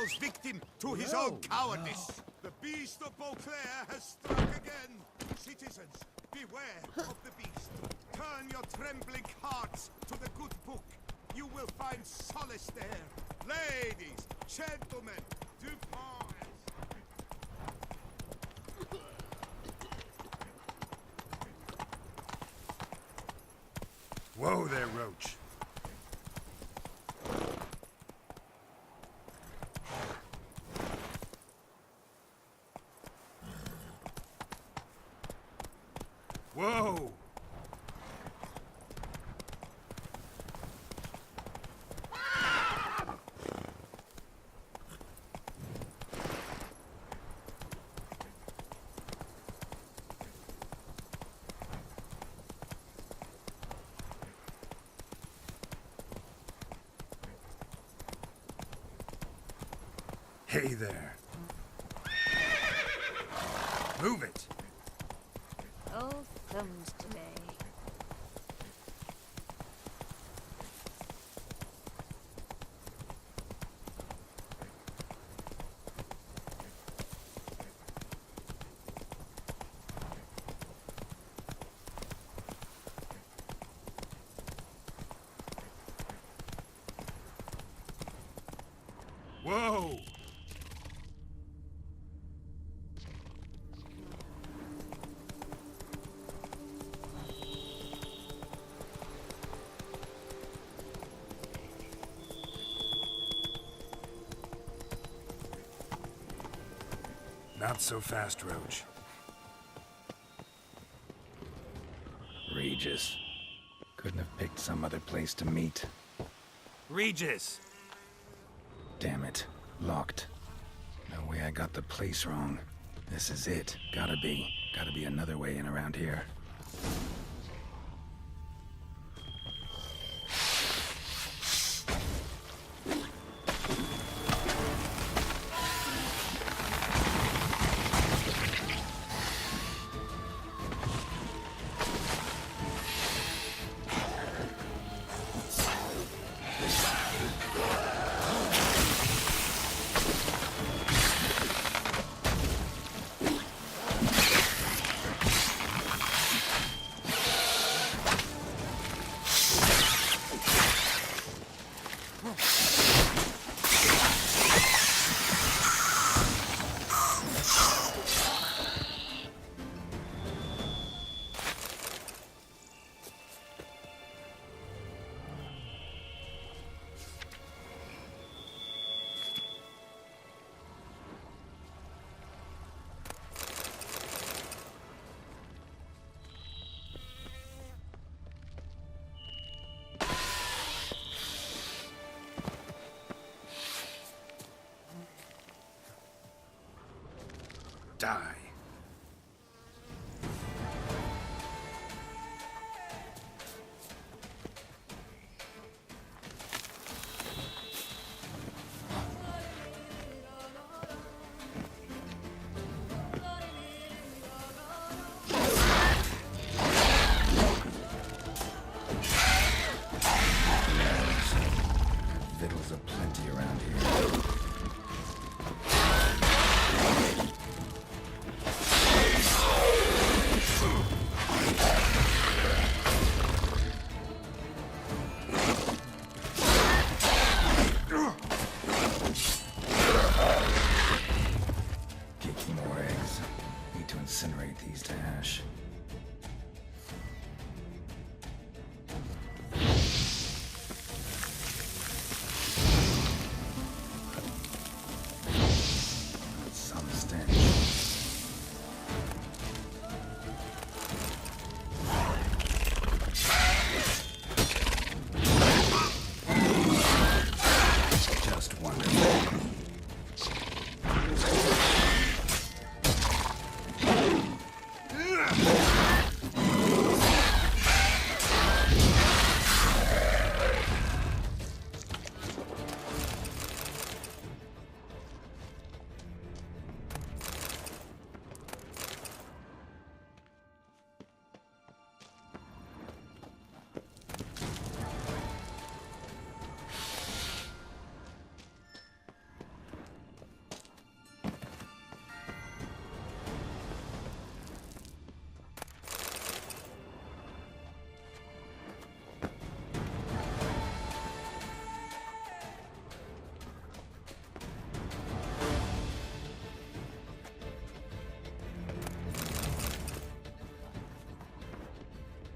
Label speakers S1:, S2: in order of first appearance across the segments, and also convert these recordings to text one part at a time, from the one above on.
S1: falls victim to his own cowardice. The beast of Beauclair has struck again. Citizens, beware of the beast. Turn your trembling hearts to the good book. You will find solace there. Ladies, gentlemen, DuPont.
S2: Whoa there, Roach. Whoa! Hey there. Move it.
S3: Oh, thumbs today.
S2: Whoa! Not so fast, Roach.
S4: Regis. Couldn't have picked some other place to meet.
S2: Regis!
S4: Damn it. Locked. No way I got the place wrong. This is it. Gotta be. Gotta be another way in around here.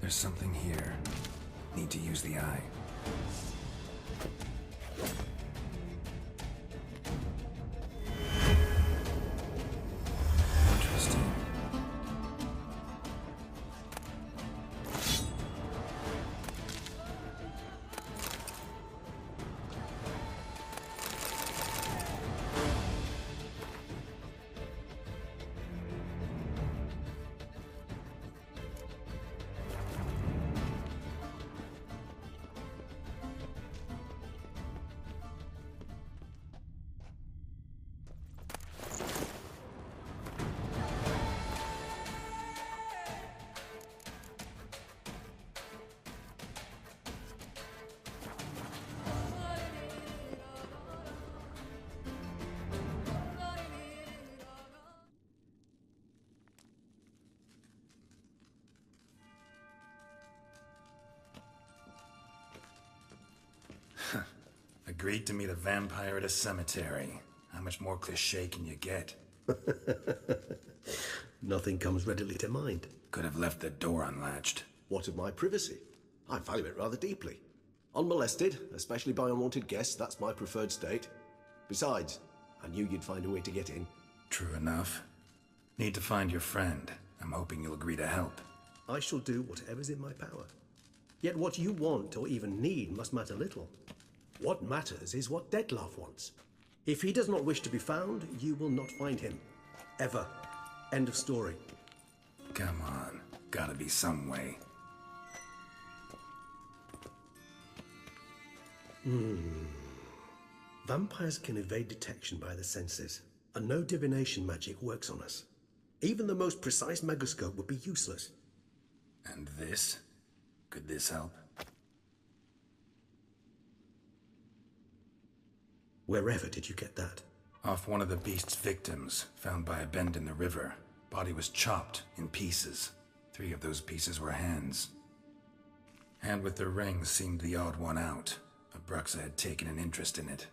S4: There's something here. Need to use the eye. Interesting. Agreed to meet a vampire at a cemetery. How much more cliché can you get?
S5: Nothing comes readily to mind.
S4: Could have left the door unlatched.
S5: What of my privacy? I value it rather deeply. Unmolested, especially by unwanted guests, that's my preferred state. Besides, I knew you'd find a way to get in.
S4: True enough. Need to find your friend. I'm hoping you'll agree to help.
S5: I shall do whatever's in my power. Yet what you want or even need must matter little. What matters is what Dettlaff wants. If he does not wish to be found, you will not find him. Ever. End of story.
S4: Come on. Gotta be some way.
S5: Vampires can evade detection by the senses, and no divination magic works on us. Even the most precise megascope would be useless.
S4: And this? Could this help?
S5: Wherever did you get that?
S4: Off one of the beast's victims, found by a bend in the river. Body was chopped in pieces. 3 of those pieces were hands. Hand with the ring seemed the odd one out. Abruxa had taken an interest in it.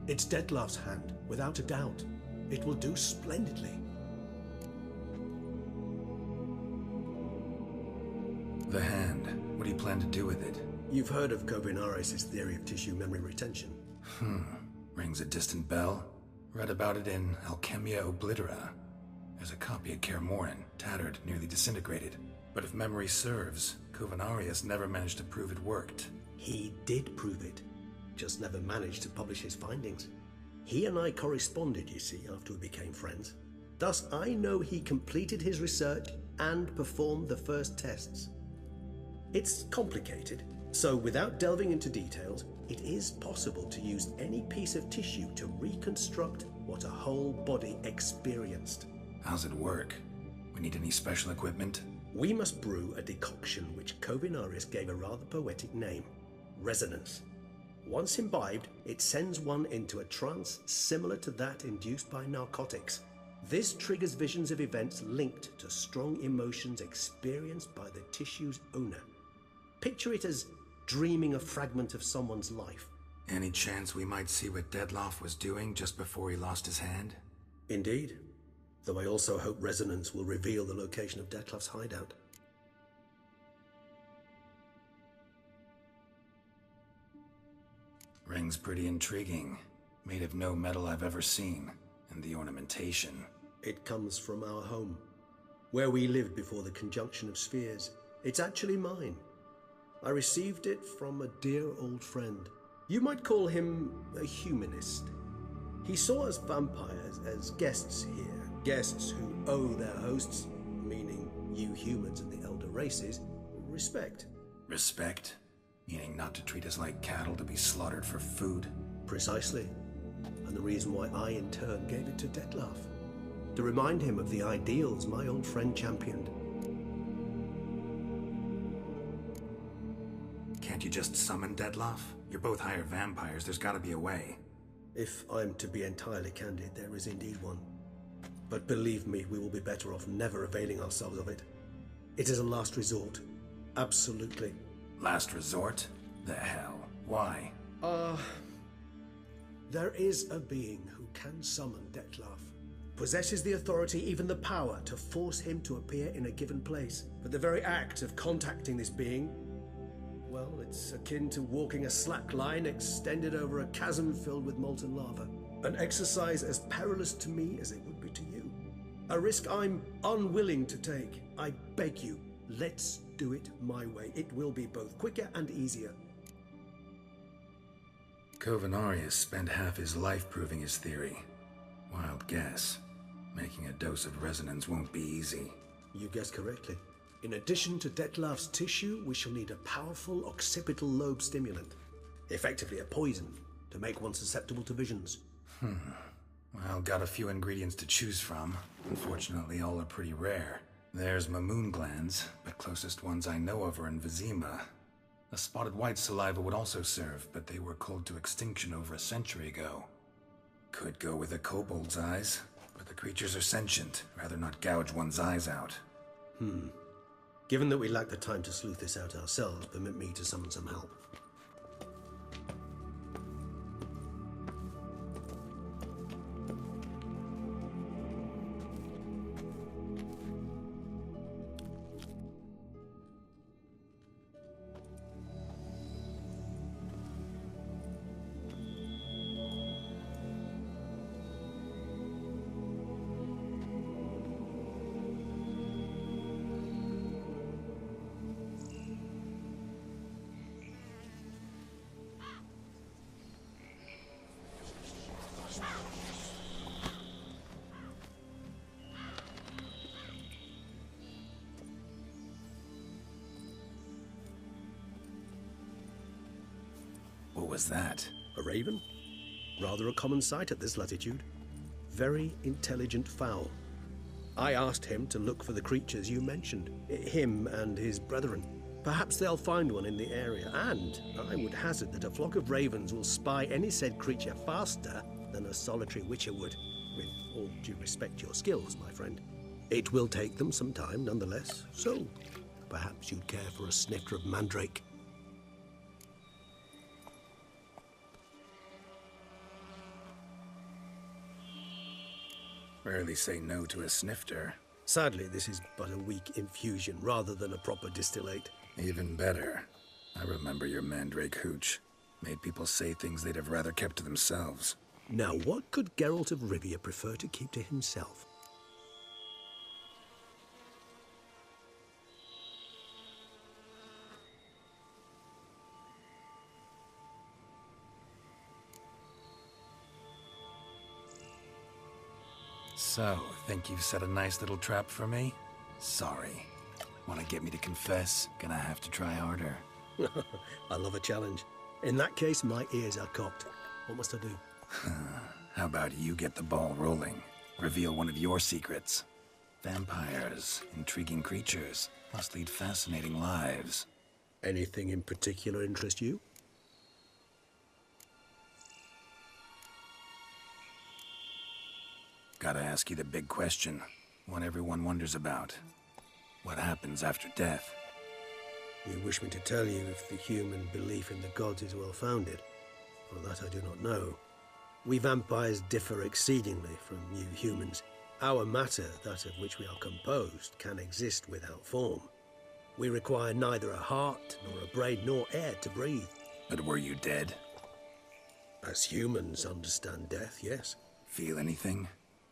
S5: It's Dettlaff's hand, without a doubt. It will do splendidly.
S4: The hand. What do you plan to do with it?
S5: You've heard of Kovinaris' theory of tissue memory retention.
S4: Rings a distant bell. Read about it in Alchemia Oblitera. There's a copy at Kaer Morhen, tattered, nearly disintegrated. But if memory serves, Kovinaris never managed to prove it worked.
S5: He did prove it. Just never managed to publish his findings. He and I corresponded, you see, after we became friends. Thus, I know he completed his research and performed the first tests. It's complicated, so without delving into details, it is possible to use any piece of tissue to reconstruct what a whole body experienced.
S4: How's it work? We need any special equipment?
S5: We must brew a decoction which Kovinaris gave a rather poetic name, resonance. Once imbibed, it sends one into a trance similar to that induced by narcotics. This triggers visions of events linked to strong emotions experienced by the tissue's owner. Picture it as dreaming a fragment of someone's life.
S4: Any chance we might see what Dettlaff was doing just before he lost his hand?
S5: Indeed. Though I also hope resonance will reveal the location of Dettlaff's hideout.
S4: Ring's pretty intriguing. Made of no metal I've ever seen. And the ornamentation.
S5: It comes from our home, where we lived before the conjunction of spheres. It's actually mine. I received it from a dear old friend. You might call him a humanist. He saw us vampires as guests here, guests who owe their hosts, meaning you humans and the elder races, respect.
S4: Respect? Meaning not to treat us like cattle to be slaughtered for food?
S5: Precisely. And the reason why I, in turn, gave it to Dettlaff. To remind him of the ideals my old friend championed.
S4: Can't you just summon Dettlaff? You're both hired vampires, there's gotta be a way.
S5: If I'm to be entirely candid, there is indeed one. But believe me, we will be better off never availing ourselves of it. It is a last resort. Absolutely.
S4: Last resort? The hell? Why?
S5: There is a being who can summon Dettlaff. Possesses the authority, even the power, to force him to appear in a given place. But the very act of contacting this being, well, it's akin to walking a slack line extended over a chasm filled with molten lava. An exercise as perilous to me as it would be to you. A risk I'm unwilling to take. I beg you, let's do it my way. It will be both quicker and easier.
S4: Covenarius spent half his life proving his theory. Wild guess. Making a dose of resonance won't be easy.
S5: You guessed correctly. In addition to Dettlaff's tissue, we shall need a powerful occipital lobe stimulant. Effectively a poison, to make one susceptible to visions.
S4: Well, got a few ingredients to choose from. Unfortunately, all are pretty rare. There's Mamoon glands, but closest ones I know of are in Vizima. A spotted white saliva would also serve, but they were cold to extinction over a century ago. Could go with a kobold's eyes, but the creatures are sentient. Rather not gouge one's eyes out.
S5: Given that we lack the time to sleuth this out ourselves, permit me to summon some help.
S4: What was that?
S5: A raven? Rather a common sight at this latitude. Very intelligent fowl. I asked him to look for the creatures you mentioned, him and his brethren. Perhaps they'll find one in the area, and I would hazard that a flock of ravens will spy any said creature faster than a solitary witcher would, with all due respect to your skills, my friend. It will take them some time, nonetheless, so perhaps you'd care for a snifter of mandrake.
S4: Rarely say no to a snifter.
S5: Sadly, this is but a weak infusion rather than a proper distillate.
S4: Even better. I remember your mandrake hooch. Made people say things they'd have rather kept to themselves.
S5: Now, what could Geralt of Rivia prefer to keep to himself?
S4: So, think you've set a nice little trap for me? Sorry. Want to get me to confess? Gonna have to try harder.
S5: I love a challenge. In that case, my ears are cocked. What must I do?
S4: How about you get the ball rolling? Reveal one of your secrets. Vampires, intriguing creatures, must lead fascinating lives.
S5: Anything in particular interest you?
S4: Gotta ask you the big question. One everyone wonders about. What happens after death?
S5: You wish me to tell you if the human belief in the gods is well founded? Well, that I do not know. We vampires differ exceedingly from you humans. Our matter, that of which we are composed, can exist without form. We require neither a heart, nor a brain, nor air to breathe.
S4: But were you dead?
S5: As humans understand death, yes.
S4: Feel anything?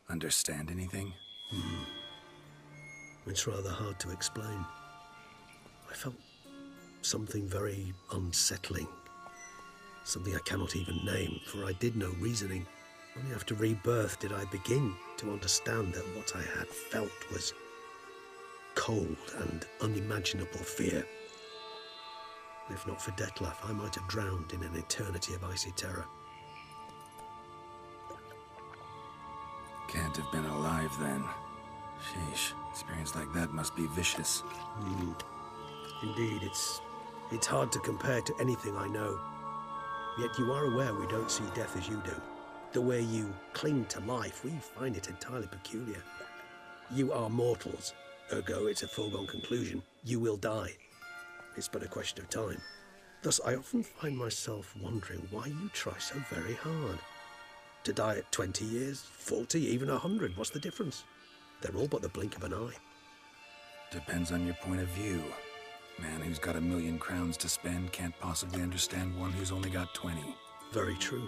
S4: Understand anything?
S5: It's rather hard to explain. I felt something very unsettling. Something I cannot even name, for I did no reasoning. Only after rebirth did I begin to understand that what I had felt was cold and unimaginable fear. If not for Dettlaff, I might have drowned in an eternity of icy terror.
S4: Can't have been alive then. Sheesh, experience like that must be vicious.
S5: Indeed, it's hard to compare to anything I know. Yet you are aware we don't see death as you do. The way you cling to life, we find it entirely peculiar. You are mortals, ergo it's a foregone conclusion. You will die. It's but a question of time. Thus, I often find myself wondering why you try so very hard. To die at 20 years, 40, even 100, what's the difference? They're all but the blink of an eye.
S4: Depends on your point of view. Man who's got 1,000,000 crowns to spend can't possibly understand one who's only got 20.
S5: Very true.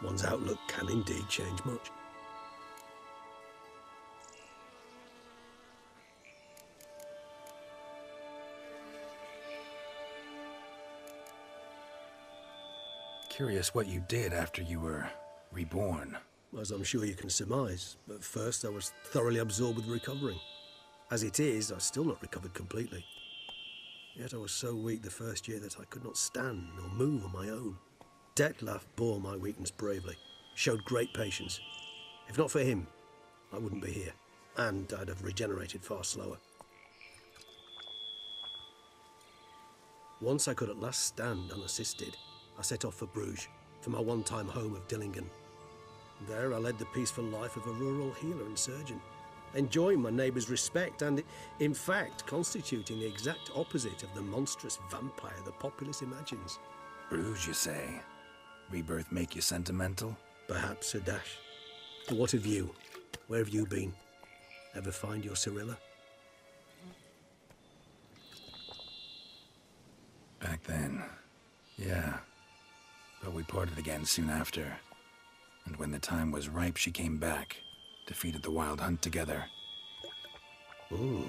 S5: One's outlook can indeed change much.
S4: Curious what you did after you were reborn.
S5: As I'm sure you can surmise, but first I was thoroughly absorbed with recovering. As it is, I've still not recovered completely. Yet I was so weak the first year that I could not stand or move on my own. Detlef bore my weakness bravely, showed great patience. If not for him, I wouldn't be here, and I'd have regenerated far slower. Once I could at last stand unassisted, I set off for Bruges, for my one-time home of Dillingen. There I led the peaceful life of a rural healer and surgeon, enjoying my neighbours' respect and, in fact, constituting the exact opposite of the monstrous vampire the populace imagines.
S4: Bruges, you say? Rebirth make you sentimental?
S5: Perhaps a dash. What of you? Where have you been? Ever find your Cyrilla?
S4: Back then, yeah. But we parted again soon after. And when the time was ripe, she came back. Defeated the Wild Hunt together.
S5: Ooh.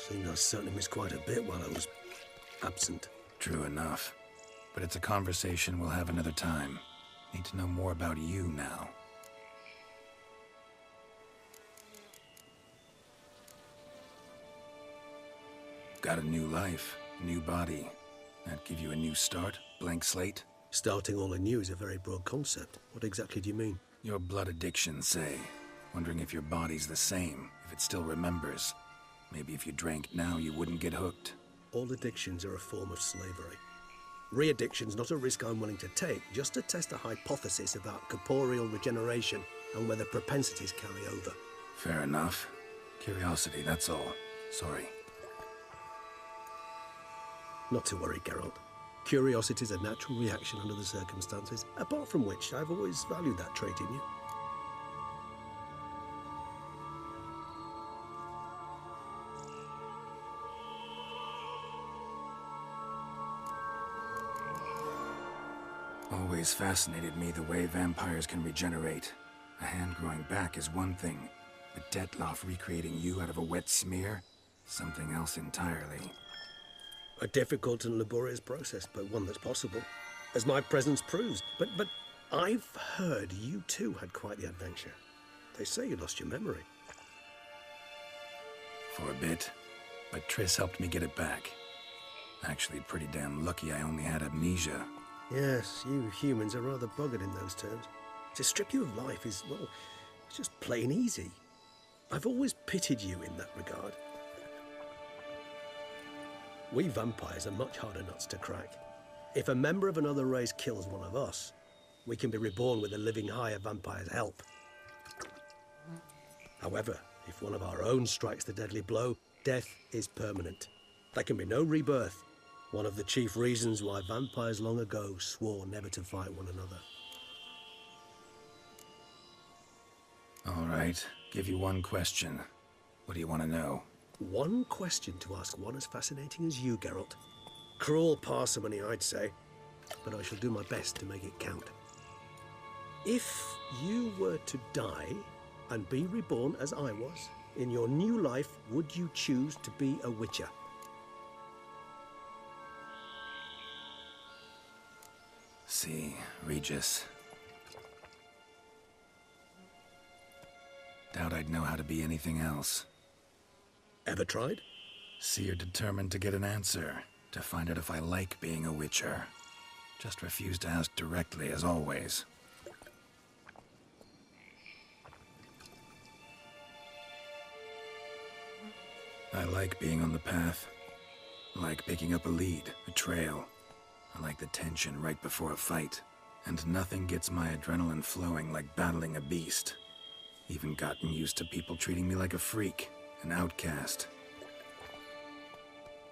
S5: Seemed I certainly missed quite a bit while I was absent.
S4: True enough. But it's a conversation we'll have another time. Need to know more about you now. Got a new life, new body. That give you a new start? Blank slate?
S5: Starting all anew is a very broad concept. What exactly do you mean?
S4: Your blood addiction, say. Wondering if your body's the same, if it still remembers. Maybe if you drank now, you wouldn't get hooked.
S5: All addictions are a form of slavery. Re-addiction's not a risk I'm willing to take, just to test a hypothesis about corporeal regeneration and whether propensities carry over.
S4: Fair enough. Curiosity, that's all. Sorry.
S5: Not to worry, Geralt. Curiosity is a natural reaction under the circumstances, apart from which I've always valued that trait in you.
S4: Always fascinated me the way vampires can regenerate. A hand growing back is one thing, but Detlef recreating you out of a wet smear? Something else entirely.
S5: A difficult and laborious process, but one that's possible, as my presence proves. But I've heard you too had quite the adventure. They say you lost your memory.
S4: For a bit, but Triss helped me get it back. Actually, pretty damn lucky I only had amnesia.
S5: Yes, you humans are rather buggered in those terms. To strip you of life is, well, it's just plain easy. I've always pitied you in that regard. We vampires are much harder nuts to crack. If a member of another race kills one of us, we can be reborn with a living higher vampire's help. However, if one of our own strikes the deadly blow, death is permanent. There can be no rebirth. One of the chief reasons why vampires long ago swore never to fight one another.
S4: All right, give you one question. What do you want to know?
S5: One question to ask one as fascinating as you, Geralt. Cruel parsimony, I'd say, but I shall do my best to make it count. If you were to die and be reborn as I was, in your new life, would you choose to be a witcher?
S4: See, Regis. Doubt I'd know how to be anything else.
S5: Ever tried?
S4: See, you're determined to get an answer, to find out if I like being a witcher. Just refuse to ask directly, as always. I like being on the path. Like picking up a lead, a trail. I like the tension right before a fight. And nothing gets my adrenaline flowing like battling a beast. Even gotten used to people treating me like a freak, an outcast.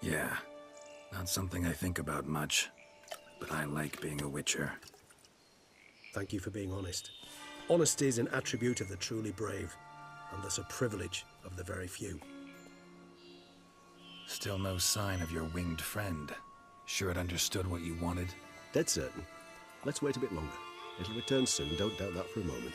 S4: Yeah, not something I think about much, but I like being a witcher.
S5: Thank you for being honest. Honesty is an attribute of the truly brave, and thus a privilege of the very few.
S4: Still no sign of your winged friend. Sure it understood what you wanted?
S5: Dead certain. Let's wait a bit longer. It'll return soon, don't doubt that for a moment.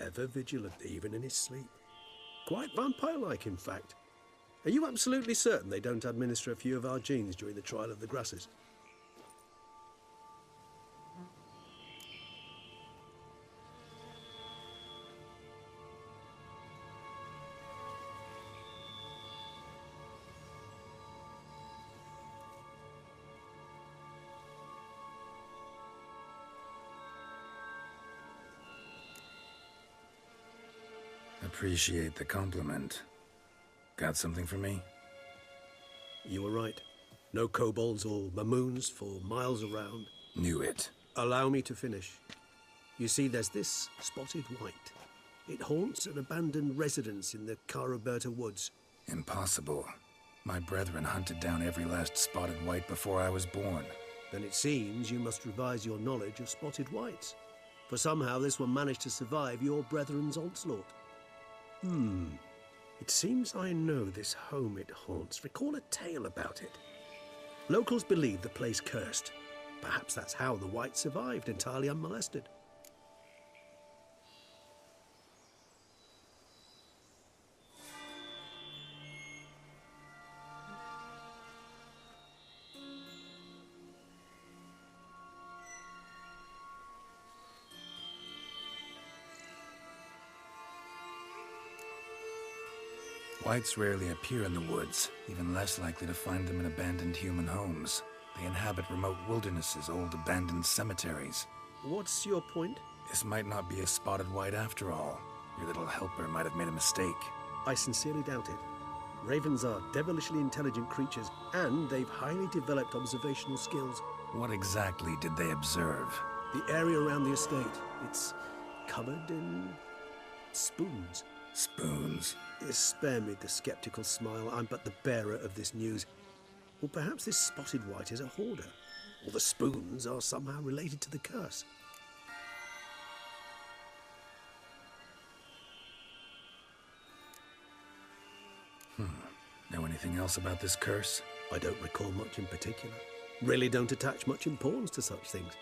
S5: Ever vigilant, even in his sleep. Quite vampire-like, in fact. Are you absolutely certain they don't administer a few of our genes during the trial of the grasses?
S4: Appreciate the compliment. Got something for me?
S5: You were right. No kobolds or mamoons for miles around.
S4: Knew it.
S5: Allow me to finish. You see, there's this spotted white. It haunts an abandoned residence in the Caraberta woods.
S4: Impossible. My brethren hunted down every last spotted white before I was born.
S5: Then it seems you must revise your knowledge of spotted whites. For somehow this one managed to survive your brethren's onslaught. It seems I know this home it haunts. Recall a tale about it. Locals believe the place cursed. Perhaps that's how the white survived entirely unmolested.
S4: Whites rarely appear in the woods, even less likely to find them in abandoned human homes. They inhabit remote wildernesses, old abandoned cemeteries.
S5: What's your point?
S4: This might not be a spotted white after all. Your little helper might have made a mistake.
S5: I sincerely doubt it. Ravens are devilishly intelligent creatures, and they've highly developed observational skills.
S4: What exactly did they observe?
S5: The area around the estate, it's covered in spoons.
S4: Spoons?
S5: Spare me the skeptical smile. I'm but the bearer of this news. Or perhaps this spotted white is a hoarder. Or the spoons are somehow related to the curse.
S4: Know anything else about this curse?
S5: I don't recall much in particular. Really don't attach much importance to such things.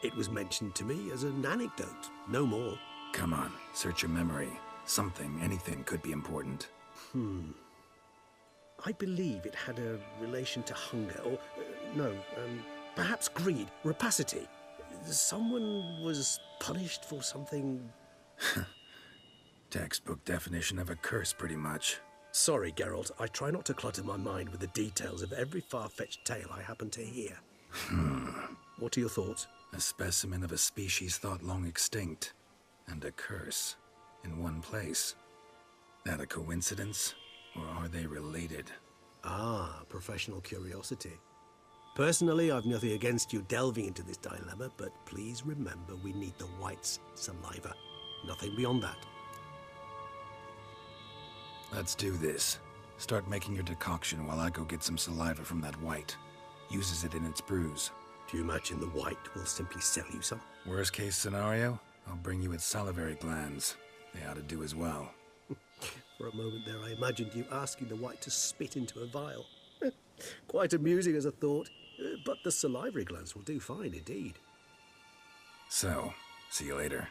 S5: It was mentioned to me as an anecdote, no more.
S4: Come on, search your memory. Something, anything could be important.
S5: I believe it had a relation to hunger, or, perhaps greed, rapacity. Someone was punished for something...
S4: Textbook definition of a curse, pretty much.
S5: Sorry, Geralt, I try not to clutter my mind with the details of every far-fetched tale I happen to hear. What are your thoughts?
S4: A specimen of a species thought long extinct, and a curse. In one place. That a coincidence, or are they related?
S5: Ah, professional curiosity. Personally, I've nothing against you delving into this dilemma, but please remember we need the white's saliva. Nothing beyond that.
S4: Let's do this. Start making your decoction while I go get some saliva from that white. Uses it in its brews.
S5: Do you imagine the white will simply sell you some?
S4: Worst case scenario, I'll bring you its salivary glands. They ought to do as well.
S5: For a moment there, I imagined you asking the white to spit into a vial. Quite amusing as a thought, but the salivary glands will do fine indeed.
S4: So, see you later.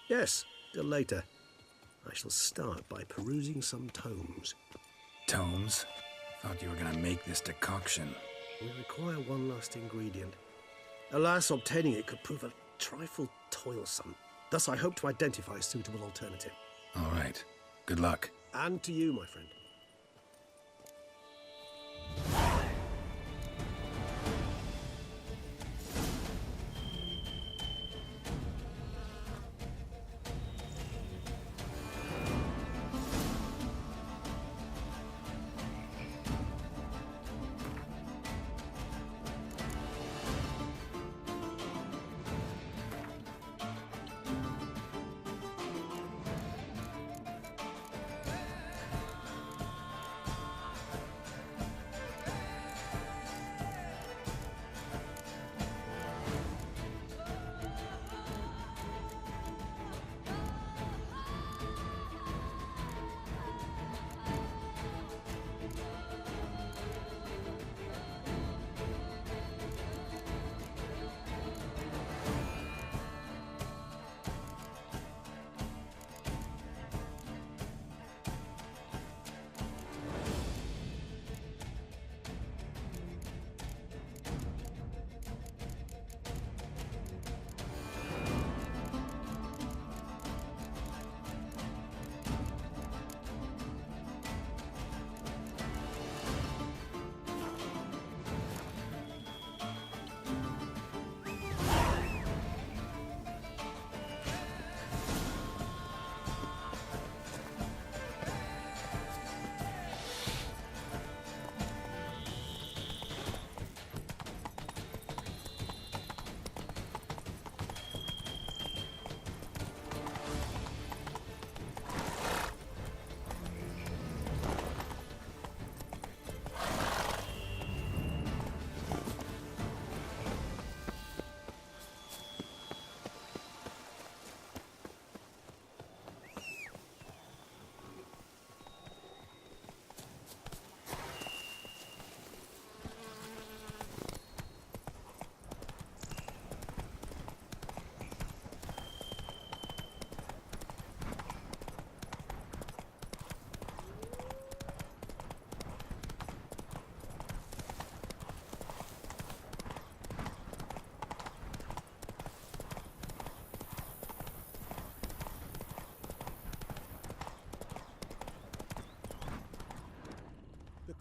S5: Yes, till later. I shall start by perusing some tomes.
S4: Tomes? Thought you were gonna make this decoction.
S5: We require one last ingredient. Alas, obtaining it could prove a trifle toilsome. Thus, I hope to identify a suitable alternative.
S4: All right. Good luck.
S5: And to you, my friend.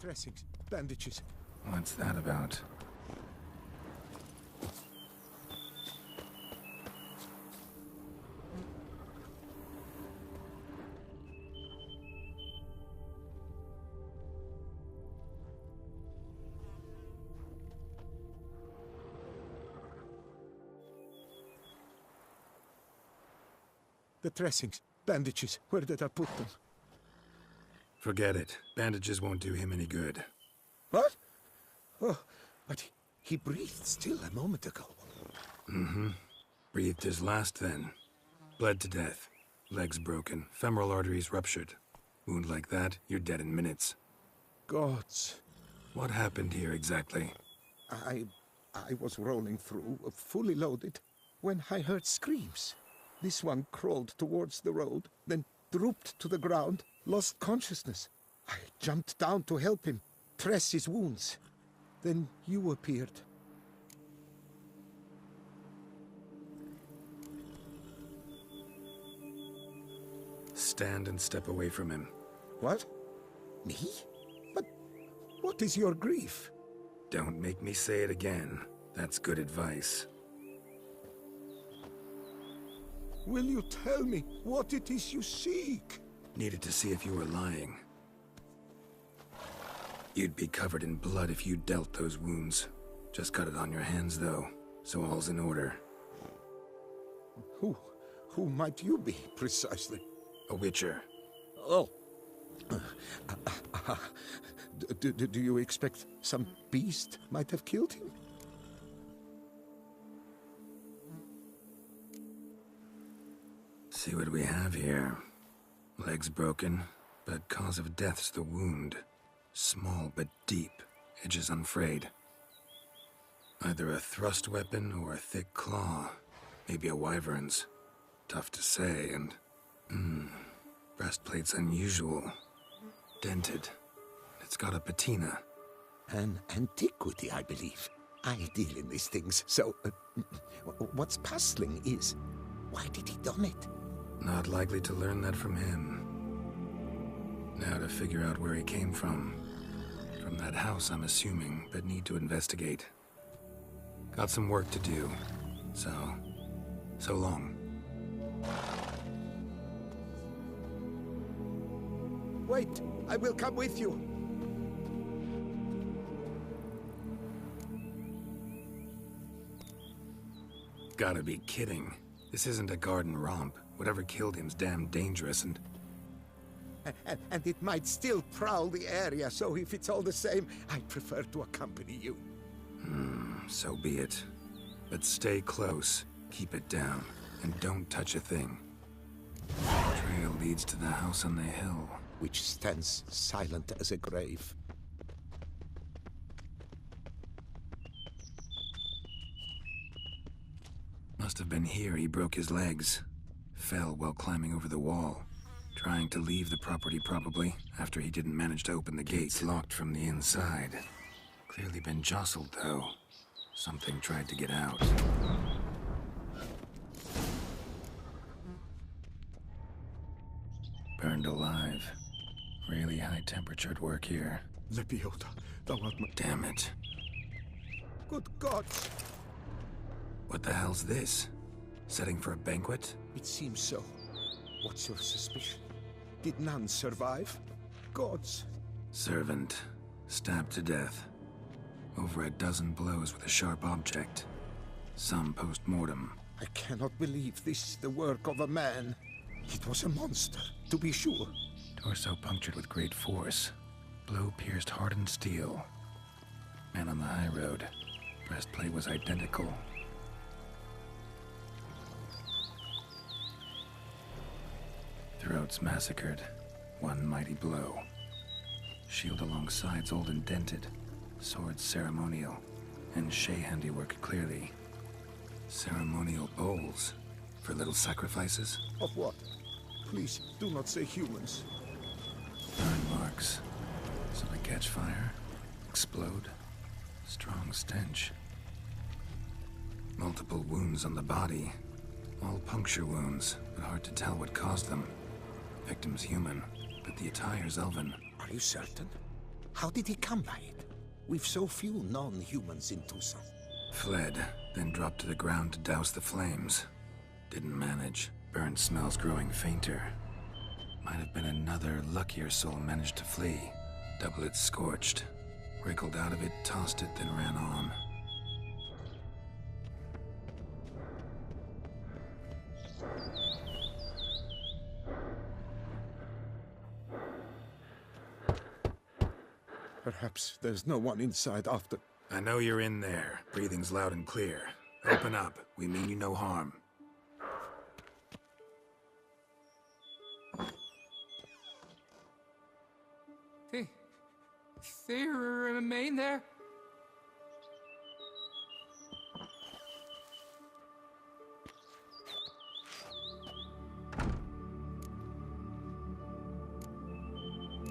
S1: Dressings, bandages.
S4: What's that about?
S1: The dressings, bandages, where did I put them?
S4: Forget it. Bandages won't do him any good.
S1: What? Oh, but he breathed still a moment ago.
S4: Mm-hmm. Breathed his last then. Bled to death. Legs broken. Femoral arteries ruptured. Wound like that, you're dead in minutes.
S1: Gods.
S4: What happened here exactly?
S1: I was rolling through, fully loaded, when I heard screams. This one crawled towards the road, then drooped to the ground, lost consciousness. I jumped down to help him, dress his wounds. Then you appeared.
S4: Stand and step away from him.
S1: What? Me? But what is your grief?
S4: Don't make me say it again. That's good advice.
S1: Will you tell me what it is you seek?
S4: Needed to see if you were lying. You'd be covered in blood if you dealt those wounds. Just cut it on your hands, though, so all's in order.
S1: Who might you be, precisely?
S4: A witcher.
S1: Oh. Do you expect some beast might have killed him?
S4: See what we have here. Legs broken, but cause of death's the wound. Small but deep, edges unfrayed. Either a thrust weapon or a thick claw. Maybe a wyvern's. Tough to say, and... breastplate's unusual. Dented. It's got a patina.
S1: An antiquity, I believe. I deal in these things, so... what's puzzling is...
S6: Why did he done it?
S4: Not likely to learn that from him. Now to figure out where he came from. From that house, I'm assuming, but need to investigate. Got some work to do. So long.
S6: Wait, I will come with you.
S4: Gotta be kidding. This isn't a garden romp. Whatever killed him's damn dangerous and...
S6: And it might still prowl the area, so if it's all the same, I prefer to accompany you.
S4: So be it. But stay close, keep it down, and don't touch a thing. The trail leads to the house on the hill.
S6: Which stands silent as a grave.
S4: Must have been here he broke his legs. Fell while climbing over the wall. Trying to leave the property, probably, after he didn't manage to open the gates. Locked from the inside. Clearly been jostled, though. Something tried to get out. Burned alive. Really high-temperatured work here.
S6: Lepiota, thou art my...
S4: Damn it.
S6: Good God!
S4: What the hell's this? Setting for a banquet?
S6: It seems so. What's your suspicion? Did none survive? Gods.
S4: Servant. Stabbed to death. Over a dozen blows with a sharp object. Some post-mortem.
S6: I cannot believe this is the work of a man. It was a monster, to be sure.
S4: Torso punctured with great force. Blow pierced hardened steel. Man on the high road. Breastplate was identical. Throats massacred. One mighty blow. Shield along sides old and dented. Sword ceremonial. And Shay handiwork clearly. Ceremonial bowls. For little sacrifices?
S6: Of what? Please, do not say humans.
S4: Burn marks. So they catch fire. Explode. Strong stench. Multiple wounds on the body. All puncture wounds, but hard to tell what caused them. Victim's human, but the attire's elven.
S6: Are you certain? How did he come by it? We've so few non-humans in Tucson.
S4: Fled, then dropped to the ground to douse the flames. Didn't manage. Burnt smells growing fainter. Might have been another luckier soul managed to flee. Double it scorched. Wriggled out of it, tossed it, then ran on.
S6: Perhaps there's no one inside after...
S4: I know you're in there. Breathing's loud and clear. Open up. We mean you no harm.
S7: They remain there?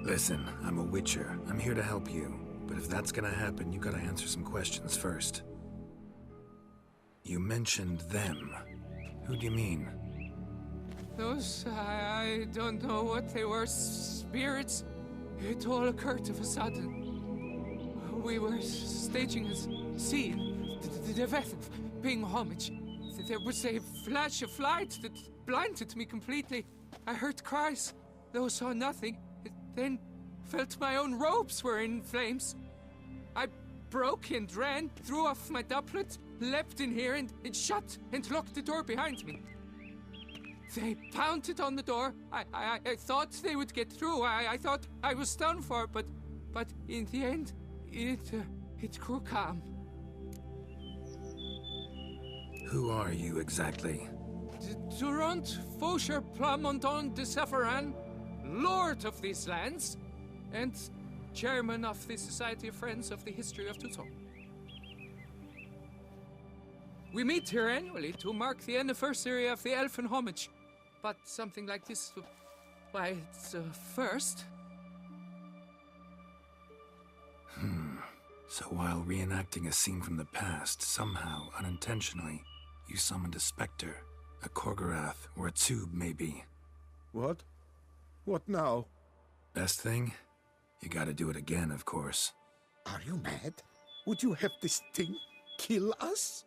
S4: Listen, I'm a witcher. I'm here to help you. But if that's gonna happen, you gotta answer some questions first. You mentioned them. Who do you mean?
S7: Those, I don't know what they were. Spirits? It all occurred of a sudden. We were staging a scene, the death of paying homage. There was a flash of light that blinded me completely. I heard cries, though saw nothing. Then felt my own robes were in flames. I broke and ran, threw off my doublet, leapt in here and shut and locked the door behind me. They pounded on the door. I thought they would get through. I thought I was done for, but in the end, it grew calm.
S4: Who are you exactly?
S7: Durant Faucher Plamondon de Severin, Lord of these lands, and Chairman of the Society of Friends of the History of Tucson. We meet here annually to mark the anniversary of the Elfin Homage. But something like this, why, it's a first.
S4: So while reenacting a scene from the past, somehow, unintentionally, you summoned a specter. A Korgorath, or a tube, maybe.
S6: What? What now?
S4: Best thing? You gotta do it again, of course.
S6: Are you mad? Would you have this thing kill us?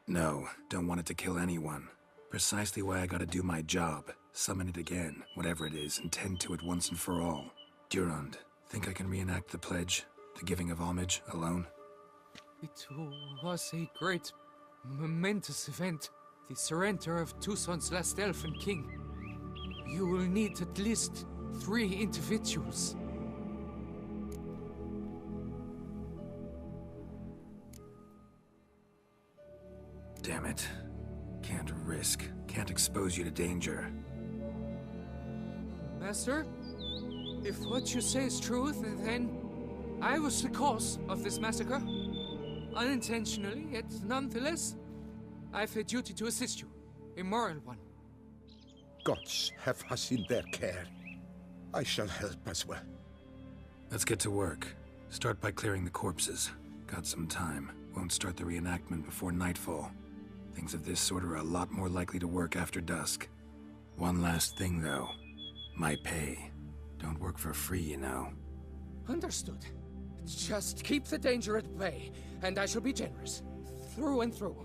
S4: No, don't want it to kill anyone. Precisely why I gotta do my job. Summon it again, whatever it is, and tend to it once and for all. Durand, think I can reenact the pledge? The giving of homage, alone?
S7: It was a great, momentous event. The surrender of Tucson's last elfin king. You will need at least 3 individuals.
S4: Damn it. Can't risk. Can't expose you to danger.
S7: Master, if what you say is true, then I was the cause of this massacre. Unintentionally, yet nonetheless, I have a duty to assist you. A moral one.
S6: Gods have us in their care. I shall help as well.
S4: Let's get to work. Start by clearing the corpses. Got some time. Won't start the reenactment before nightfall. Things of this sort are a lot more likely to work after dusk. One last thing, though. My pay. Don't work for free, you know.
S7: Understood. Just keep the danger at bay, and I shall be generous. Through and through.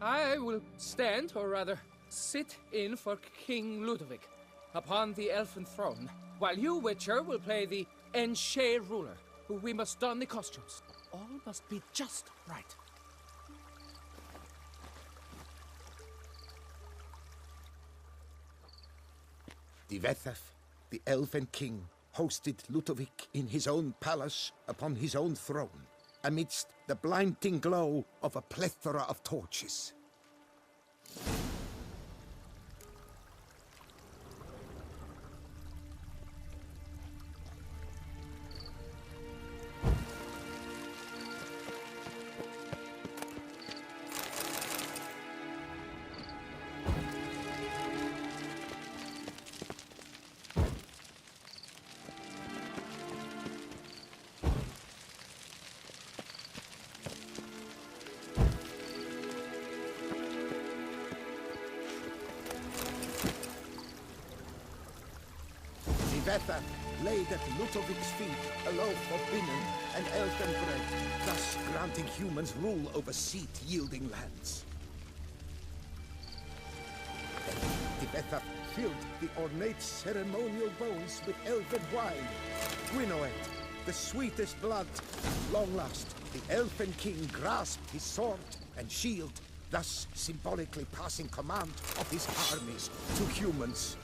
S7: I will stand, or rather, sit in for King Ludovic upon the elfin throne, while you, Witcher, will play the Enche ruler. We must don the costumes. All must be just right.
S6: Divethaf, the elven king, hosted Ludovic in his own palace upon his own throne, amidst the blinding glow of a plethora of torches. Divethaf laid at Ludovic's feet a loaf of binen and elfin bread, thus granting humans rule over seed-yielding lands. Divethaf filled the ornate ceremonial bowls with elfin wine. Gwynnoed, the sweetest blood. At long last, the elfin king grasped his sword and shield, thus symbolically passing command of his armies to humans.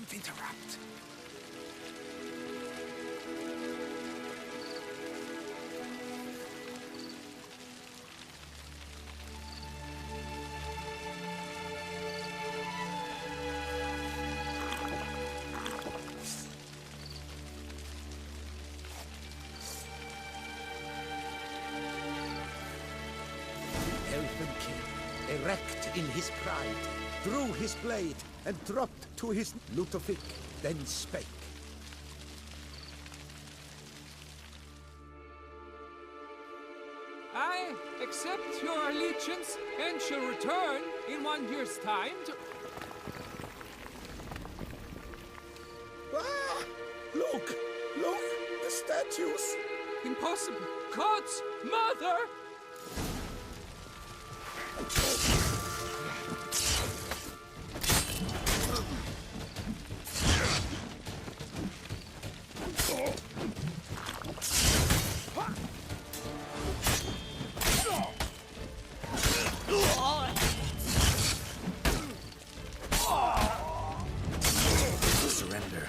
S2: Don't interrupt.
S6: Elven King, erect in his pride, drew his blade and dropped to his Ludovic, then spake.
S7: I accept your allegiance and shall return in 1 year's time to...
S6: Ah! Look! Look! The statues!
S7: Impossible! God's mother!
S4: Surrender.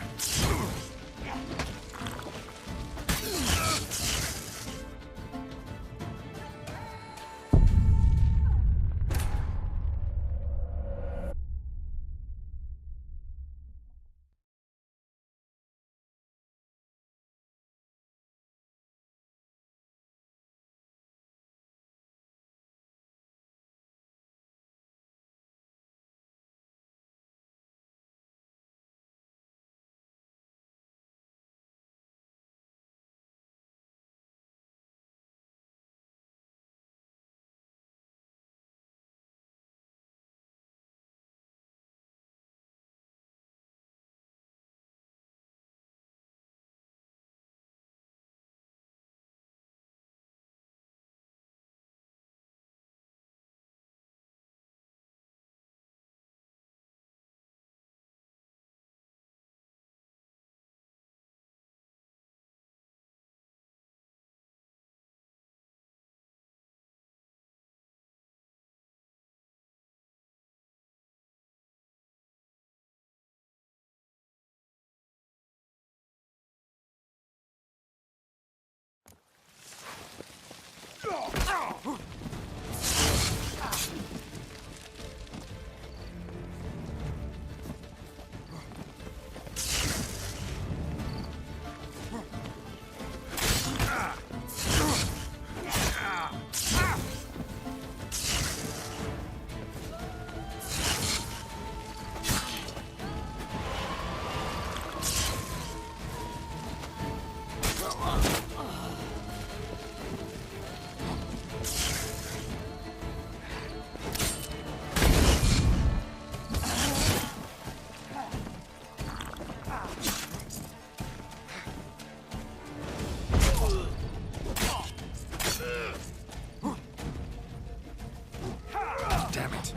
S4: Damn it.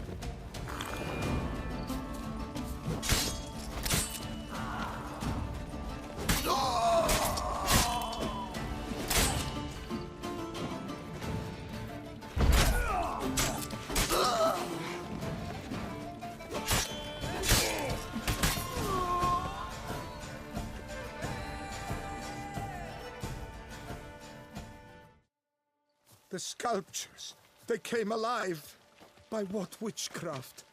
S6: The sculptures, they came alive. By what witchcraft?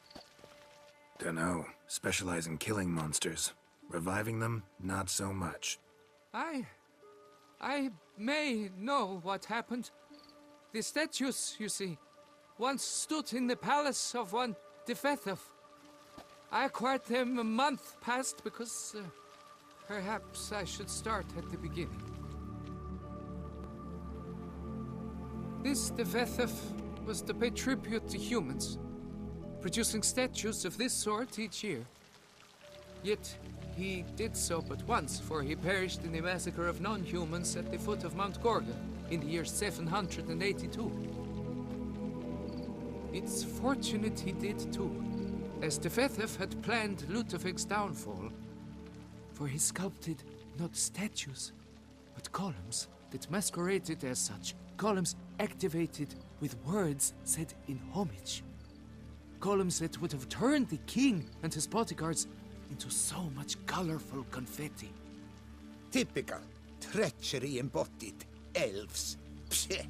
S4: Dunno. Specialize in killing monsters. Reviving them, not so much.
S7: I may know what happened. The statues, you see, once stood in the palace of one Defethov. I acquired them a month past because perhaps I should start at the beginning. This Defethov was to pay tribute to humans, producing statues of this sort each year. Yet he did so but once, for he perished in the massacre of non-humans at the foot of Mount Gorgon in the year 782. It's fortunate he did too, as Defethov had planned Ludovic's downfall, for he sculpted not statues, but columns that masqueraded as such. Columns activated with words said in homage. Columns that would have turned the king and his bodyguards into so much colorful confetti.
S6: Typical. Treachery embodied. Elves. Psheh.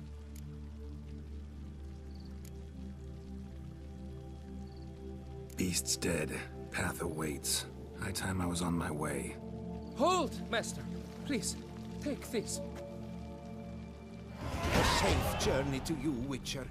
S4: Beast's dead. Path awaits. High time I was on my way.
S7: Hold, Master. Please, take this.
S6: A safe journey to you, Witcher.